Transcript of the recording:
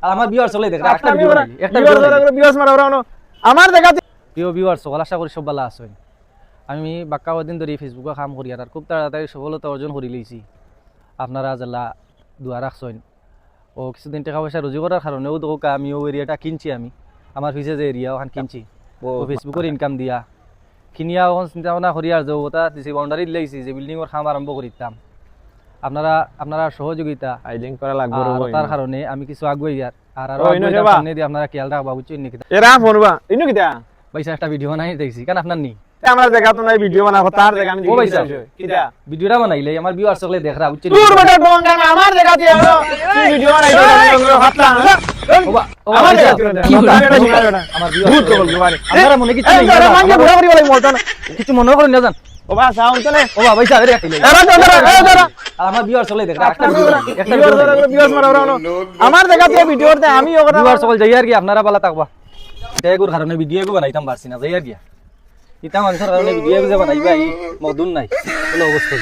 আর আমার ভিউয়ার চলে দেখ একটা ভিউয়ার্স মারা ওরা আমার দেখাতে প্রিয় ভিউয়ার সকল আশা করি সব ভালো আছেন। আমি বাক্কা দিন ধরে ফেসবুকে কাম করি আর খুব তাড়াতাড়ি সফলতা অর্জন করে লইছি। আপনারা জেলা দুয়া রাখছেন ও কিছুদিন টাকা পয়সা রুজি করার কারণেও তো আমি ও এরিয়াটা কিনছি। আমি আমার পিছে যে এরিয়া ওখান কিনছি ও ফেসবুকের ইনকাম দিয়া কিনিয়া ওখান চিন্তা ভাবনা করি আর যে ওটা দিছি বাউন্ডারি লাইছি যে বিল্ডিংয়ের কাম আরম্ভ করিতাম। আপনারা সহযোগিতা আইডিং করা লাগবে তার কারণে আমি কিছু আগুই আর সামনে দিয়ে আপনারা খেয়াল রাখবা বুঝছেন নাকি? এরা ফোনবা ইনো কিটা পয়সা একটা ভিডিও বানাই দেখছি কেন আপনার নি আমরা দেখা তো নাই ভিডিও বানাবো তার দেখা আমি ও পয়সা কিটা ভিডিওটা বানাইলে আমার ভিউয়ার সকলে দেখরা বুঝছেন? দূর বেটা ডোঙ্গা আমার দেখাতে কি ভিডিও বানাইছো আমি হাতটা আমার দেখাতে আমার ভিউয়ার তো বলবো মানে আপনারা মনে কিছু নেই মানকে ঘোরা করি বলে মলতা কিছু মনে করেন না জান ও বা সাউন্ড চলে ও বাবা পয়সা আরে একটা এরা আমার ভিউয়ার সকলে দেখরা একটা ভিডিও মারা ওরা আমার দেখাতে ভিডিওতে আমি ও কথা ভিউয়ার সকল যাই আর কি আপনারা ভালো থাকবা। এগুর কারণে ভিডিও বানাইতাম পারছি না যাই আর কি ইতা মানুষের কারণে ভিডিও বানাইবা এই মদুন নাই বলে অবস্থা